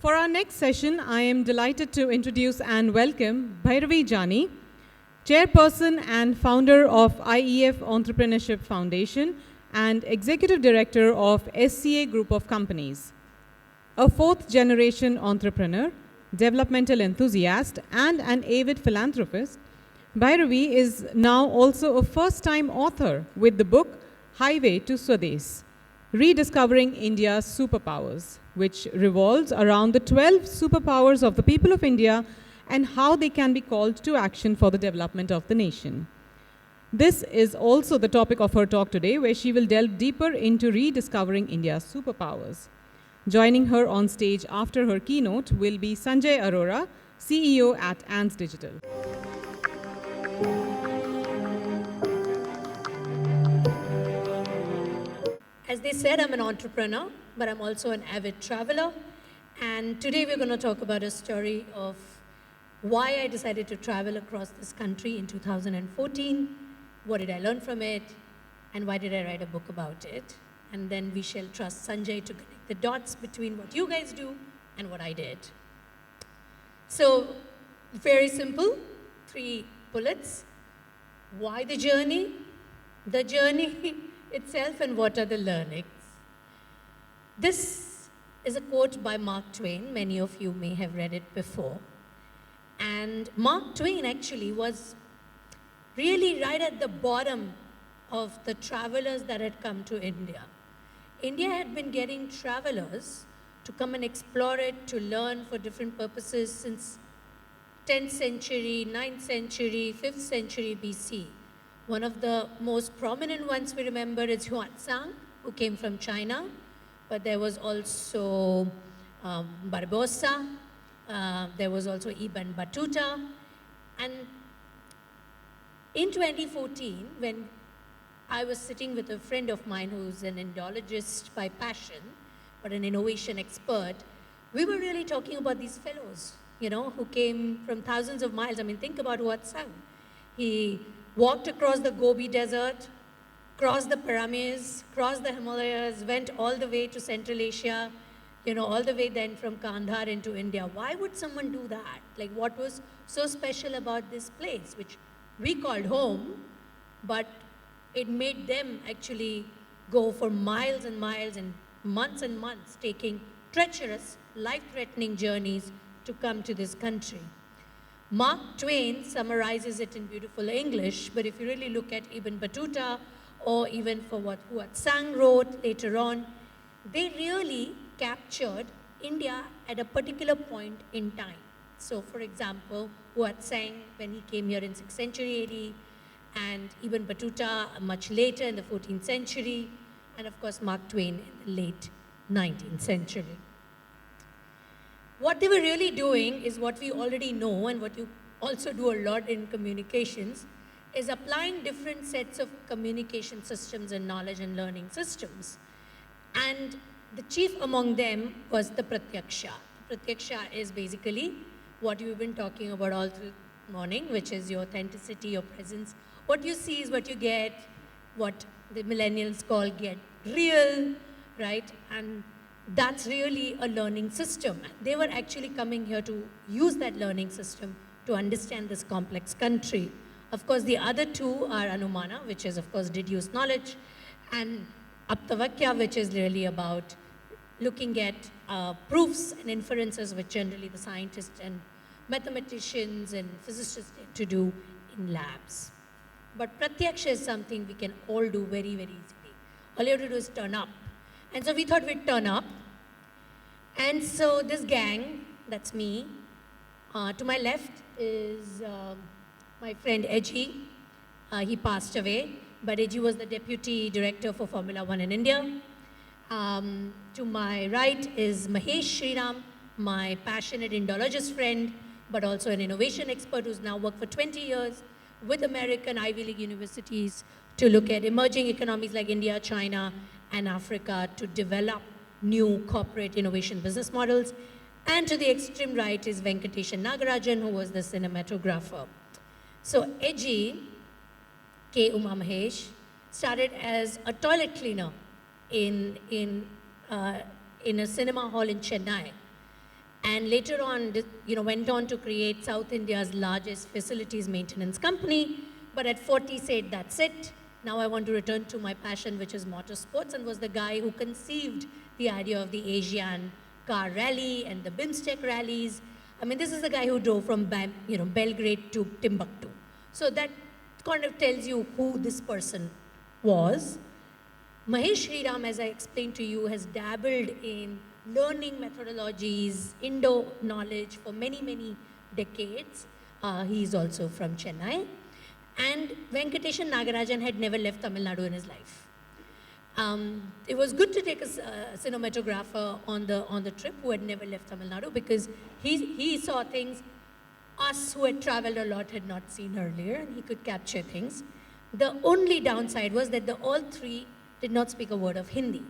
For our next session, I am delighted to introduce and welcome Bhairavi Jani, Chairperson and founder of IEF Entrepreneurship Foundation and Executive Director of SCA Group of Companies. A fourth-generation entrepreneur, developmental enthusiast, and an avid philanthropist, Bhairavi is now also a first-time author with the book Highway to Swades, Rediscovering India's Superpowers, which revolves around the 12 superpowers of the people of India and how they can be called to action for the development of the nation. This is also the topic of her talk today, where she will delve deeper into rediscovering India's superpowers. Joining her on stage after her keynote will be Sanjay Arora, CEO at ANS Digital. As they said, I'm an entrepreneur, but I'm also an avid traveler. And today we're going to talk about a story of why I decided to travel across this country in 2014, what did I learn from it, and why did I write a book about it. And then we shall trust Sanjay to connect the dots between what you guys do and what I did. So, very simple, 3 bullets. Why the journey itself, and what are the learnings. This is a quote by Mark Twain. Many of you may have read it before. And Mark Twain actually was really right at the bottom of the travelers that had come to India. India had been getting travelers to come and explore it, to learn for different purposes since 10th century, 9th century, 5th century BC. One of the most prominent ones we remember is Huan who came from China, but there was also Barbosa, there was also Ibn Battuta. And in 2014, when I was sitting with a friend of mine who's an Indologist by passion, but an innovation expert, we were really talking about these fellows, who came from thousands of miles. I mean, think about Huan. He walked across the Gobi Desert, crossed the pyramids, crossed the Himalayas, went all the way to Central Asia, all the way then from Kandahar into India. Why would someone do that? Like, what was so special about this place, which we called home, but it made them actually go for miles and miles and months, taking treacherous, life-threatening journeys to come to this country. Mark Twain summarizes it in beautiful English, but if you really look at Ibn Battuta, or even for what Huan Sang wrote later on, they really captured India at a particular point in time. So, for example, Huan Sang, when he came here in 6th century AD, and Ibn Battuta much later in the 14th century, and of course Mark Twain in the late 19th century. What they were really doing is what we already know, and what you also do a lot in communications, is applying different sets of communication systems and knowledge and learning systems. And the chief among them was the Pratyaksha. Pratyaksha is basically what you've been talking about all through the morning, which is your authenticity, your presence. What you see is what you get, what the millennials call get real, right? And that's really a learning system. They were actually coming here to use that learning system to understand this complex country. Of course, the other two are Anumana, which is, of course, deduced knowledge, and Aptavakya, which is really about looking at proofs and inferences, which generally the scientists and mathematicians and physicists tend to do in labs. But Pratyaksha is something we can all do very, very easily. All you have to do is turn up. And so we thought we'd turn up. And so this gang, that's me, to my left is my friend Eji. He passed away, but Eji was the deputy director for Formula One in India. To my right is Mahesh Sriram, my passionate Indologist friend, but also an innovation expert who's now worked for 20 years with American Ivy League universities to look at emerging economies like India, China, and Africa to develop new corporate innovation business models. And to the extreme right is Venkateshan Nagarajan, who was the cinematographer. So Eji, K. Uma Mahesh, started as a toilet cleaner in a cinema hall in Chennai. And later on, went on to create South India's largest facilities maintenance company. But at 40 said, that's it. Now I want to return to my passion, which is motorsports, and was the guy who conceived the idea of the Asian car rally and the BIMSTEC rallies. I mean, this is the guy who drove from Belgrade to Timbuktu. So that kind of tells you who this person was. Mahesh Sriram, as I explained to you, has dabbled in learning methodologies, Indo knowledge for many, many decades. He's also from Chennai. And Venkateshan Nagarajan had never left Tamil Nadu in his life. It was good to take a cinematographer on the trip who had never left Tamil Nadu, because he saw things us who had traveled a lot had not seen earlier, and he could capture things. The only downside was that all three did not speak a word of Hindi.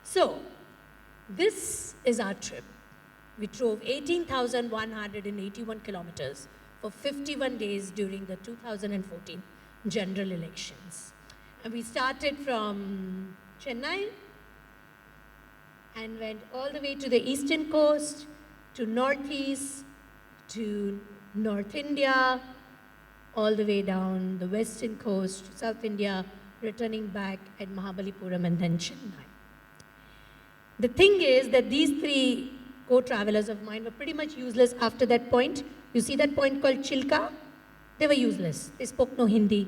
So, this is our trip. We drove 18,181 kilometers for 51 days during the 2014 general elections. And we started from Chennai and went all the way to the eastern coast, to northeast, to North India, all the way down the western coast to South India, returning back at Mahabalipuram and then Chennai. The thing is that these three co-travelers of mine were pretty much useless after that point. You see that point called Chilka? They were useless. They spoke no Hindi.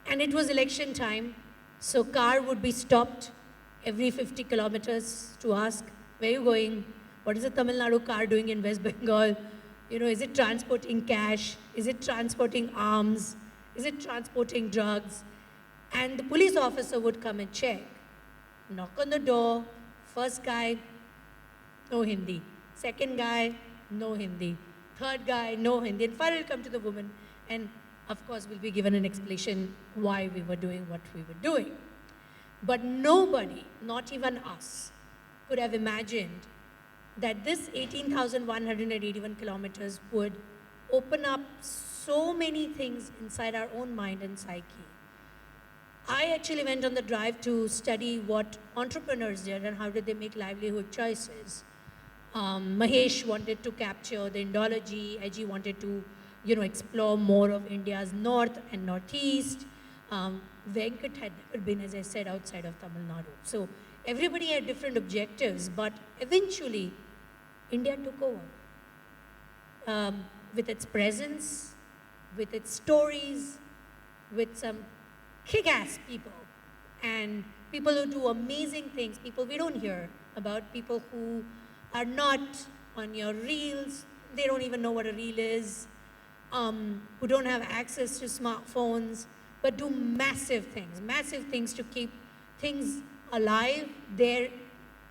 And it was election time, so car would be stopped every 50 kilometers to ask, where are you going? What is a Tamil Nadu car doing in West Bengal? Is it transporting cash? Is it transporting arms? Is it transporting drugs? And the police officer would come and check. Knock on the door. First guy, no Hindi. Second guy, no Hindi. Third guy, no Hindi. And finally come to the woman, and of course we'll be given an explanation why we were doing what we were doing. But nobody, not even us, could have imagined that this 18,181 kilometers would open up so many things inside our own mind and psyche. I actually went on the drive to study what entrepreneurs did and how did they make livelihood choices. Mahesh wanted to capture the Indology. Aji wanted to, explore more of India's north and northeast. Venkat had never been, as I said, outside of Tamil Nadu. So everybody had different objectives, but eventually India took over with its presence, with its stories, with some kick-ass people, and people who do amazing things, people we don't hear about, people who are not on your reels, they don't even know what a reel is, who don't have access to smartphones, but do massive things to keep things alive, their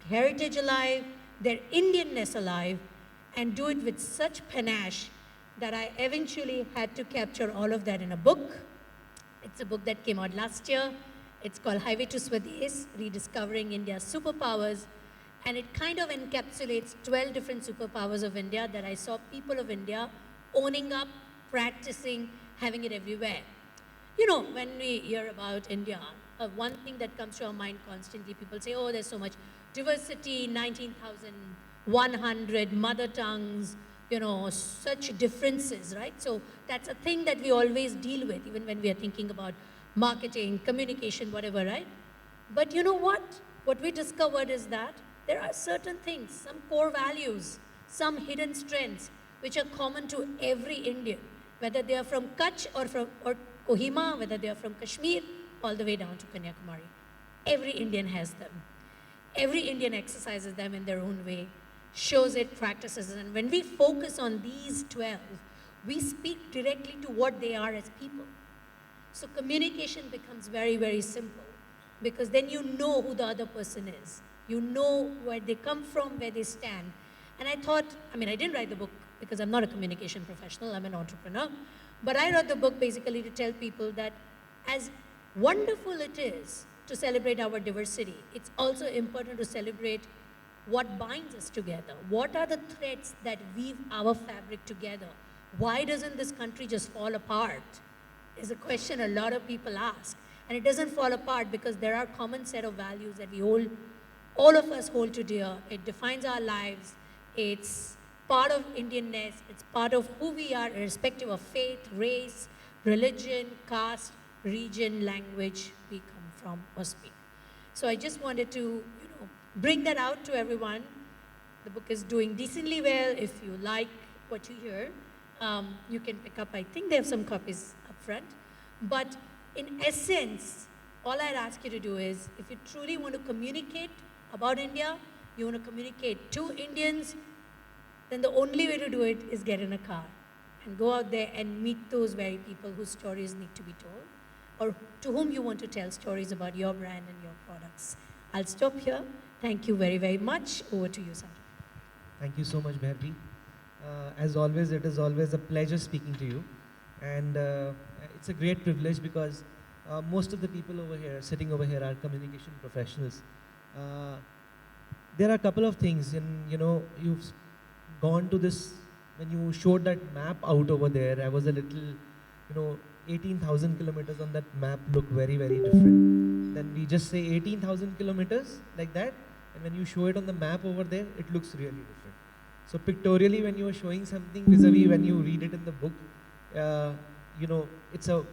heritage alive, their Indianness alive, and do it with such panache that I eventually had to capture all of that in a book. It's a book that came out last year. It's called Highway to Swades, Rediscovering India's Superpowers. And it kind of encapsulates 12 different superpowers of India that I saw people of India owning up, practicing, having it everywhere. When we hear about India, one thing that comes to our mind constantly, people say, oh, there's so much diversity, 19,100 mother tongues, such differences, right? So that's a thing that we always deal with, even when we are thinking about marketing, communication, whatever, right? But you know what? What we discovered is that there are certain things, some core values, some hidden strengths, which are common to every Indian, whether they are from Kutch or Kohima, whether they are from Kashmir, all the way down to Kanyakumari. Every Indian has them. Every Indian exercises them in their own way, shows it, practices it. And when we focus on these 12, we speak directly to what they are as people. So communication becomes very, very simple, because then you know who the other person is. You know where they come from, where they stand. And I thought, I didn't write the book because I'm not a communication professional, I'm an entrepreneur. But I wrote the book basically to tell people that as wonderful it is to celebrate our diversity, it's also important to celebrate what binds us together. What are the threads that weave our fabric together? Why doesn't this country just fall apart? Is a question a lot of people ask. And it doesn't fall apart because there are common set of values that we all all of us hold to dear. It defines our lives. It's part of Indianness. It's part of who we are, irrespective of faith, race, religion, caste, region, language we come from or speak. So I just wanted to, bring that out to everyone. The book is doing decently well. If you like what you hear, you can pick up. I think they have some copies up front. But in essence, all I'd ask you to do is, if you truly want to communicate about India, you want to communicate to Indians, then the only way to do it is get in a car and go out there and meet those very people whose stories need to be told, or to whom you want to tell stories about your brand and your products. I'll stop here. Thank you very, very much. Over to you, Sanjay. Thank you so much, Bhairavi. As always, it is always a pleasure speaking to you. And it's a great privilege because most of the people over here, sitting over here, are communication professionals. There are a couple of things, and you've gone to this, when you showed that map out over there, I was a little, 18,000 kilometers on that map look very, very different. Then we just say 18,000 kilometers like that, and when you show it on the map over there, it looks really different. So pictorially, when you are showing something vis-a-vis when you read it in the book, it's a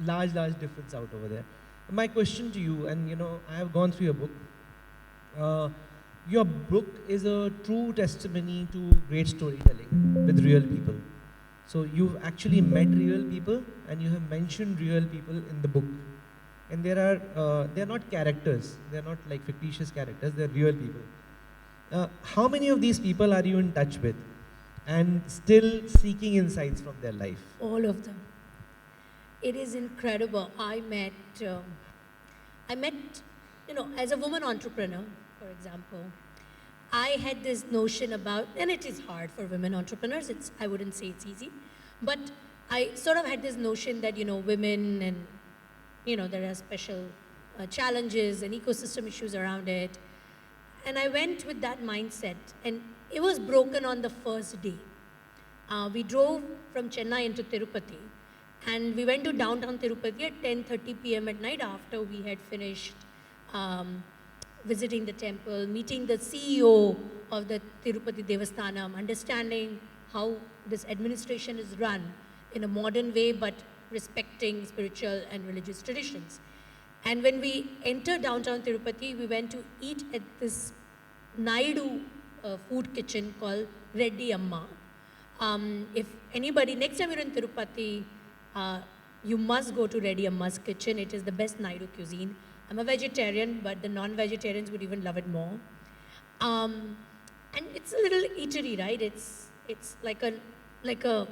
large difference out over there. My question to you, and I have gone through your book. Your book is a true testimony to great storytelling with real people. So you've actually met real people, and you have mentioned real people in the book. And they're not characters. They're not like fictitious characters. They're real people. How many of these people are you in touch with and still seeking insights from their life? All of them. It is incredible. I met, as a woman entrepreneur, for example, I had this notion about, and it is hard for women entrepreneurs, I wouldn't say it's easy, but I sort of had this notion that, women and, there are special challenges and ecosystem issues around it. And I went with that mindset, and it was broken on the first day. We drove from Chennai into Tirupati, and we went to downtown Tirupati at 10:30 p.m. at night after we had finished visiting the temple, meeting the CEO of the Tirupati Devasthanam, understanding how this administration is run in a modern way, but respecting spiritual and religious traditions. And when we entered downtown Tirupati, we went to eat at this Naidu food kitchen called Reddy Amma. If anybody, next time you're in Tirupati, you must go to Reddy Amma's kitchen. It is the best Naidu cuisine. I'm a vegetarian, but the non-vegetarians would even love it more. And it's a little eatery, right? It's like a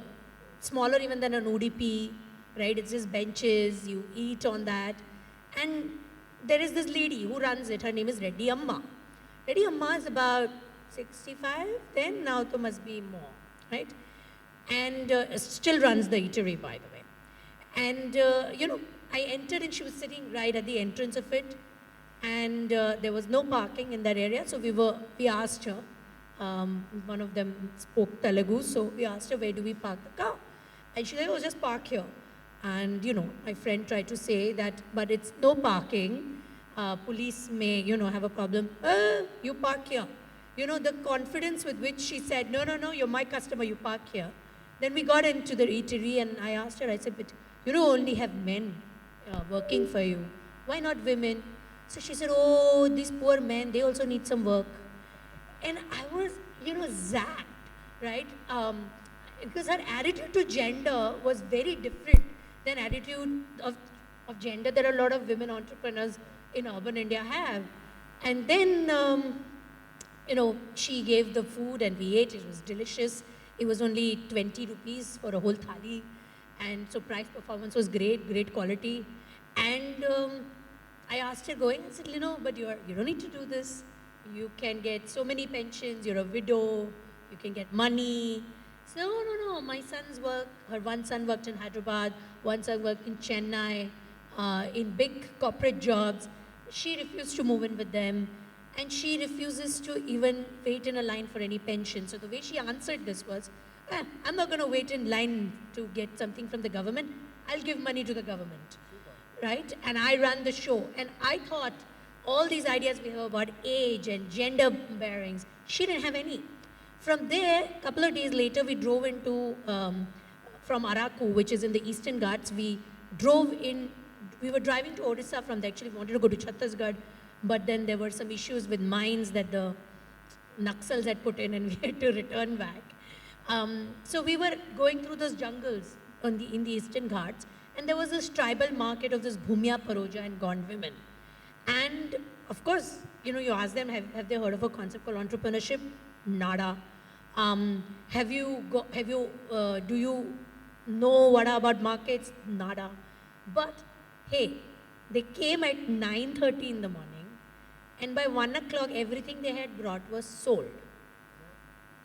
smaller even than an UDP, right? It's just benches, you eat on that. And there is this lady who runs it. Her name is Reddy Amma. Reddy Amma is about 65, then now there must be more, right? And still runs the eatery, by the way. And, I entered and she was sitting right at the entrance of it. And there was no parking in that area. So we asked her, one of them spoke Telugu, so we asked her, where do we park the car? And she said, oh, just park here. And, my friend tried to say that, but it's no parking. Police may, have a problem. You park here. The confidence with which she said, no, you're my customer, you park here. Then we got into the eatery and I asked her, I said, but you only have men working for you. Why not women? So she said, oh, these poor men, they also need some work. And I was, zapped, right? Because her attitude to gender was very different than attitude of gender that a lot of women entrepreneurs in urban India have. And then, she gave the food and we ate. It was delicious. It was only 20 rupees for a whole thali. And so price performance was great quality. And I asked her going, I said, but you don't need to do this. You can get so many pensions, you're a widow, you can get money. So no, my sons work, her one son worked in Hyderabad, one son worked in Chennai, in big corporate jobs. She refused to move in with them. And she refuses to even wait in a line for any pension. So the way she answered this was, I'm not going to wait in line to get something from the government. I'll give money to the government, right? And I run the show. And I thought, all these ideas we have about age and gender bearings. She didn't have any. From there, a couple of days later, we drove into, from Araku, which is in the Eastern Ghats, we were driving to Odisha from there. Actually, we wanted to go to Chhattisgarh, but then there were some issues with mines that the Naxals had put in, and we had to return back. So we were going through those jungles in the Eastern Ghats, and there was this tribal market of this Bhumya, Paroja, and Gond women. And of course, you ask them, have they heard of a concept called entrepreneurship? Nada. Do you know what about markets? Nada. But hey, they came at 9:30 in the morning, and by 1 o'clock, everything they had brought was sold.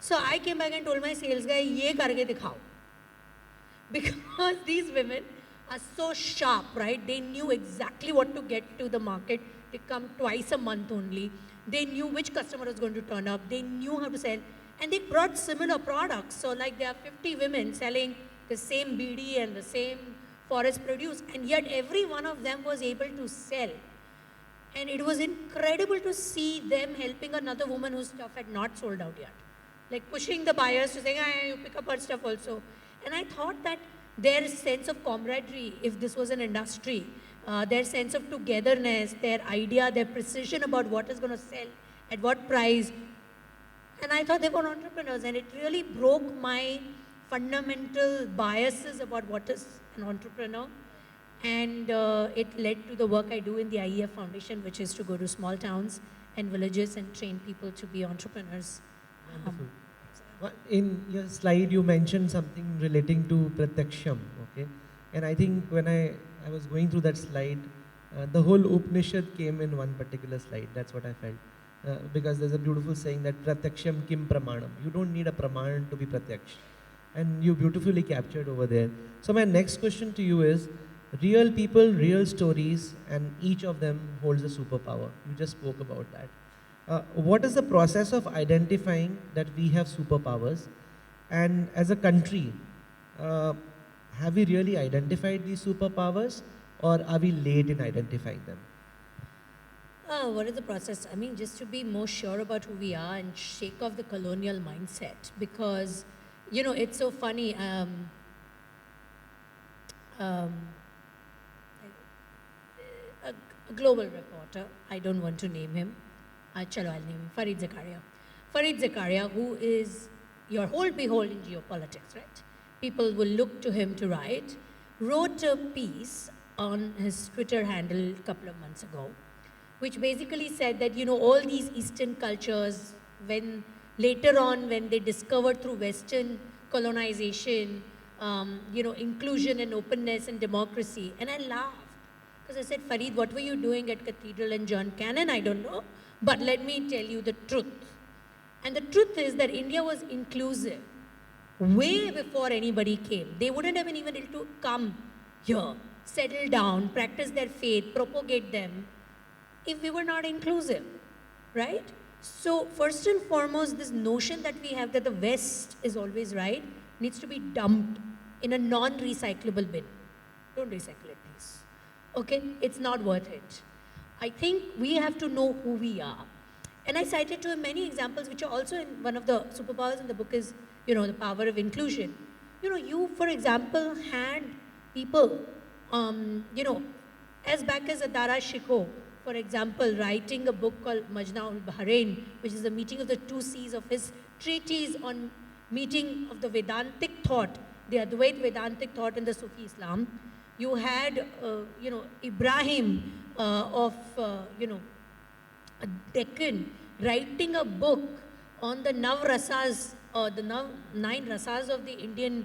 So I came back and told my sales guy, ye karke dikhao. Because these women are so sharp, right? They knew exactly what to get to the market. They come twice a month only. They knew which customer was going to turn up. They knew how to sell. And they brought similar products. So like there are 50 women selling the same BD and the same forest produce. And yet every one of them was able to sell. And it was incredible to see them helping another woman whose stuff had not sold out yet. Like pushing the buyers to say, you pick up her stuff also. And I thought that their sense of camaraderie, if this was an industry, their sense of togetherness, their idea, their precision about what is going to sell, at what price. And I thought they were entrepreneurs, and it really broke my fundamental biases about what is an entrepreneur. And it led to the work I do in the IEF Foundation, which is to go to small towns and villages and train people to be entrepreneurs. Wonderful. In your slide, you mentioned something relating to pratyaksham, okay? And I think when I was going through that slide, the whole Upanishad came in one particular slide. That's what I felt. Because there's a beautiful saying that pratyaksham kim pramanam. You don't need a praman to be pratyaksh. And you beautifully captured over there. So my next question to you is, real people, real stories, and each of them holds a superpower. You just spoke about that. What is the process of identifying that we have superpowers? And as a country, have we really identified these superpowers, or are we late in identifying them? What is the process? I mean, just to be more sure about who we are and shake off the colonial mindset, because, it's so funny. A global reporter, I don't want to name him, Chalo, I'll name him, Farid Zakaria. Farid Zakaria, who is your hold behold in geopolitics, right? People will look to him to write, wrote a piece on his Twitter handle a couple of months ago, which basically said that, all these Eastern cultures, when later on, when they discovered through Western colonization, inclusion and openness and democracy, and I laughed. Because I said, Farid, what were you doing at Cathedral and John Cannon? I don't know. But let me tell you the truth. And the truth is that India was inclusive way before anybody came. They wouldn't have been even able to come here, settle down, practice their faith, propagate them, if we were not inclusive, right? So first and foremost, this notion that we have that the West is always right needs to be dumped in a non-recyclable bin. Don't recycle it, please. Okay, it's not worth it. I think we have to know who we are. And I cited to him many examples, which are also in one of the superpowers in the book is, the power of inclusion. You, for example, had people, as back as Adara Shikho, for example, writing a book called Majna al-Bahrain, which is the meeting of the two seas of his treatise on meeting of the Vedantic thought, the Advait Vedantic thought in the Sufi Islam. You had, Ibrahim of, Deccan writing a book on the Nav Rasas, the nine Rasas of the Indian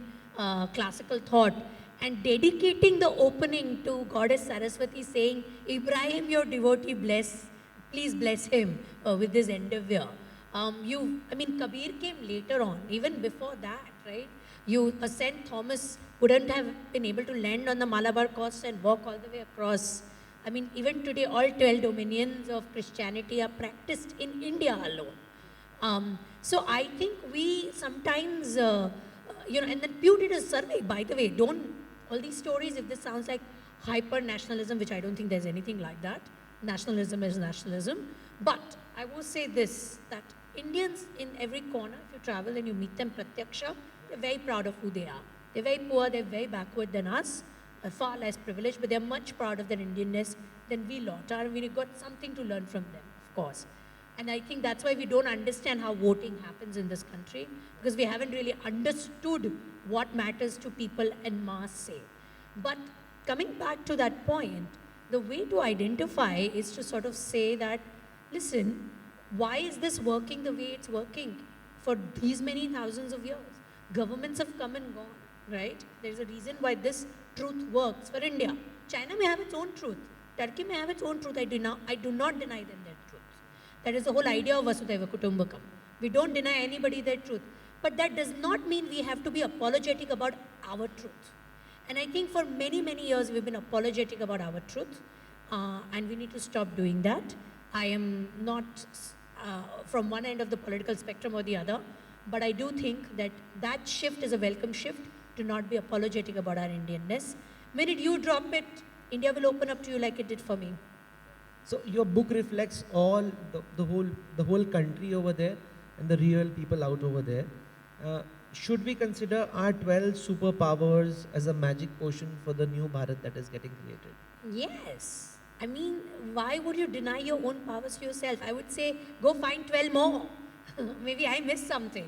classical thought, and dedicating the opening to Goddess Saraswati, saying, Ibrahim, your devotee, please bless him with this endeavor. Kabir came later on, even before that, right? St. Thomas wouldn't have been able to land on the Malabar coast and walk all the way across. Even today, all 12 dominions of Christianity are practiced in India alone. So I think we sometimes, and then Pew did a survey, by the way, all these stories, if this sounds like hyper-nationalism, which I don't think there's anything like that, nationalism is nationalism. But I will say this, that Indians in every corner, if you travel and you meet them pratyaksha, they're very proud of who they are. They're very poor, they're very backward than us, far less privileged, but they're much proud of their Indianness than we lot are. We've got something to learn from them, of course. And I think that's why we don't understand how voting happens in this country, because we haven't really understood what matters to people en masse say. But coming back to that point, the way to identify is to sort of say that, listen, why is this working the way it's working for these many thousands of years? Governments have come and gone, right? There's a reason why this truth works for India. China may have its own truth. Turkey may have its own truth. I do not deny them their truth. That is the whole idea of Vasudhaiva Kutumbakam. We don't deny anybody their truth. But that does not mean we have to be apologetic about our truth. And I think for many, many years we've been apologetic about our truth. And we need to stop doing that. I am not from one end of the political spectrum or the other. But I do think that that shift is a welcome shift, to not be apologetic about our Indianness. Minute you drop it, India will open up to you like it did for me. So your book reflects all the whole country over there and the real people out over there. Should we consider our 12 superpowers as a magic potion for the new Bharat that is getting created? Yes. I mean, why would you deny your own powers to yourself? I would say, go find 12 more. Maybe I missed something,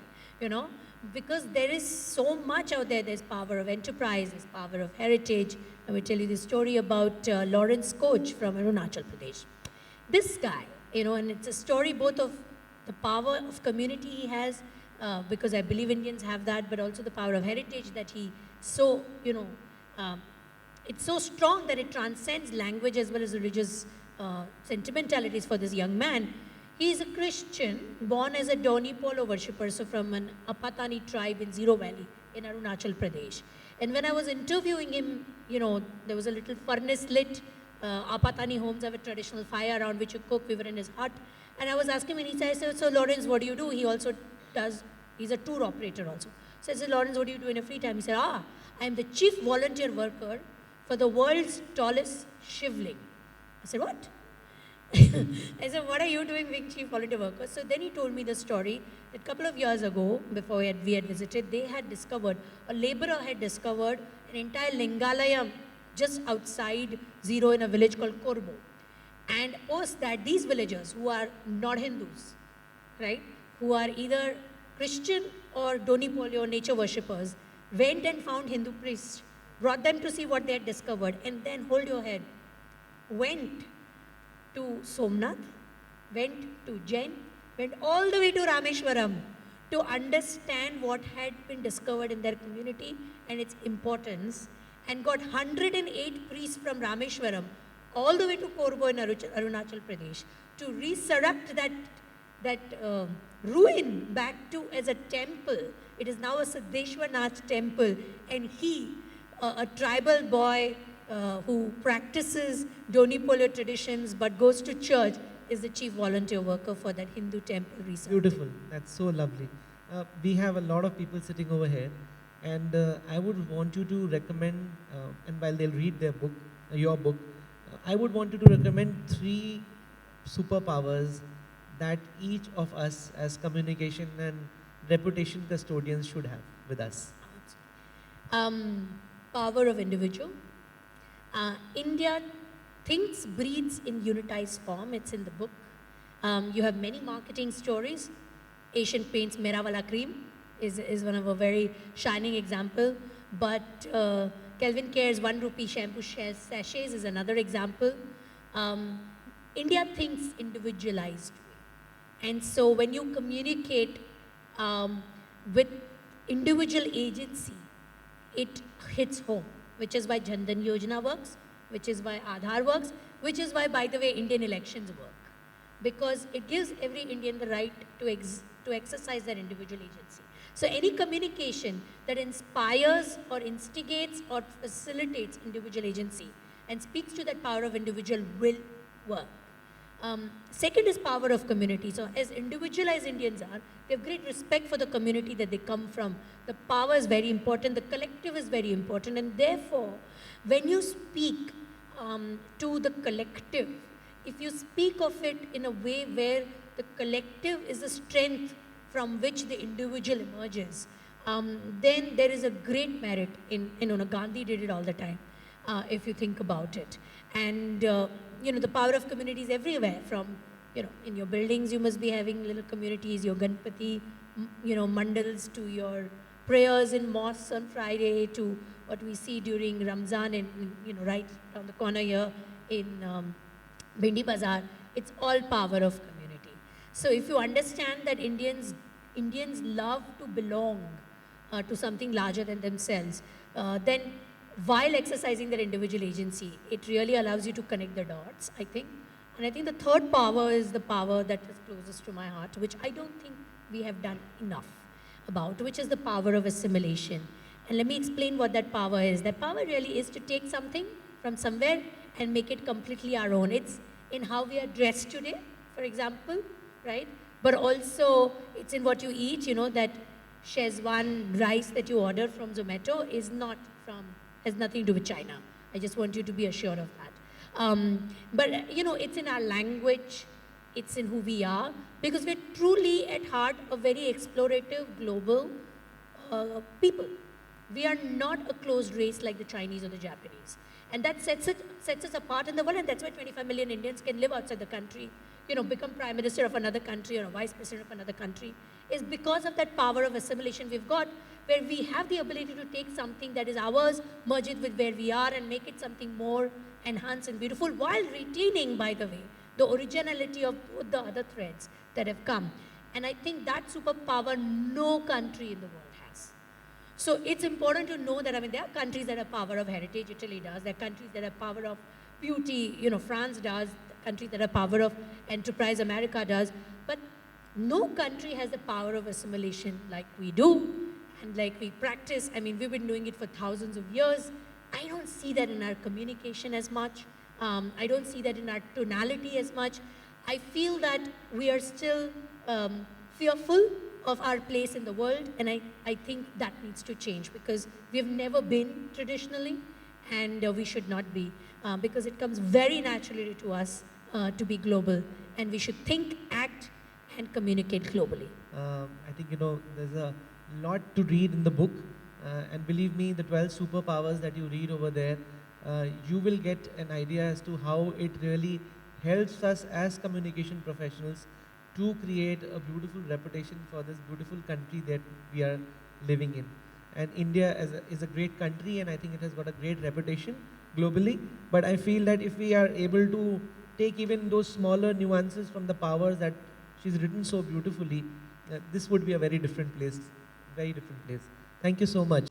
because there is so much out there. There's power of enterprise, there's power of heritage. I will tell you the story about Lawrence Koch from Arunachal Pradesh. This guy, and it's a story both of the power of community he has, because I believe Indians have that, but also the power of heritage that he so, it's so strong that it transcends language as well as religious sentimentalities for this young man. He is a Christian, born as a Doni Polo worshipper, so from an Apatani tribe in Zero Valley in Arunachal Pradesh. And when I was interviewing him, there was a little furnace lit. Apatani homes have a traditional fire around which you cook. We were in his hut. And I was asking him, and he said, so Lawrence, what do you do? He also he's a tour operator also. So I said, Lawrence, what do you do in your free time? He said, I am the chief volunteer worker for the world's tallest shivling. I said, what? I said, what are you doing being chief volunteer worker? So then he told me the story that a couple of years ago, before we had visited, a laborer had discovered an entire Lingalayam just outside Zero in a village called Korbo. And post that, these villagers who are not Hindus, right, who are either Christian or Doni Polo or nature worshippers, went and found Hindu priests, brought them to see what they had discovered, and then, hold your head, went to Somnath, went to Jain, went all the way to Rameshwaram to understand what had been discovered in their community and its importance, and got 108 priests from Rameshwaram all the way to Korbo in Arunachal Pradesh to resurrect that ruin back to as a temple. It is now a Siddheshwarnath temple, and he, a tribal boy who practices Doni Polo traditions but goes to church, is the chief volunteer worker for that Hindu temple recently. Beautiful. That's so lovely. We have a lot of people sitting over here, and I would want you to recommend, and while they'll read their book, your book, I would want you to recommend 3 superpowers that each of us as communication and reputation custodians should have with us. Power of individual. India thinks, breathes in unitized form. It's in the book. You have many marketing stories. Asian Paints Mera Wala Cream is one of a very shining example. But Kelvin Care's 1 rupee shampoo sachets is another example. India thinks individualized way. And so when you communicate with individual agency, it hits home, which is why Jan Dhan Yojana works, which is why Aadhaar works, which is why, by the way, Indian elections work. Because it gives every Indian the right to exercise their individual agency. So any communication that inspires or instigates or facilitates individual agency and speaks to that power of individual will work. Second is power of community. So as individualized Indians are, they have great respect for the community that they come from. The power is very important, the collective is very important, and therefore, when you speak to the collective, if you speak of it in a way where the collective is the strength from which the individual emerges, then there is a great merit in, Gandhi did it all the time, if you think about it. And, the power of communities everywhere from, in your buildings you must be having little communities, your Ganpati, mandals, to your prayers in mosques on Friday, to what we see during Ramzan in, right around the corner here in Bindi Bazaar. It's all power of community. So if you understand that Indians love to belong to something larger than themselves, then while exercising their individual agency, it really allows you to connect the dots, I think. And I think the third power is the power that is closest to my heart, which I don't think we have done enough about, which is the power of assimilation. And let me explain what that power is. That power really is to take something from somewhere and make it completely our own. It's in how we are dressed today, for example, right? But also it's in what you eat, that Szechuan rice that you order from Zomato has nothing to do with China. I just want you to be assured of that. But it's in our language, it's in who we are, because we're truly at heart a very explorative global people. We are not a closed race like the Chinese or the Japanese. And that sets us apart in the world, and that's why 25 million Indians can live outside the country, become prime minister of another country or a vice president of another country, is because of that power of assimilation we've got, where we have the ability to take something that is ours, merge it with where we are, and make it something more enhanced and beautiful, while retaining, by the way, the originality of both the other threads that have come. And I think that superpower no country in the world has. So it's important to know that, there are countries that have power of heritage, Italy does, there are countries that have power of beauty, France does, countries that have power of enterprise, America does, but no country has the power of assimilation like we do, and like we practice. We've been doing it for thousands of years. I don't see that in our communication as much. I don't see that in our tonality as much. I feel that we are still fearful of our place in the world, and I think that needs to change, because we've never been traditionally, and we should not be, because it comes very naturally to us to be global, and we should think, act, and communicate globally. I think, there's a lot to read in the book, and believe me, the 12 superpowers that you read over there, you will get an idea as to how it really helps us as communication professionals to create a beautiful reputation for this beautiful country that we are living in. And India is a great country, and I think it has got a great reputation globally. But I feel that if we are able to take even those smaller nuances from the powers that she's written so beautifully, this would be a very different place, very different place. Thank you so much.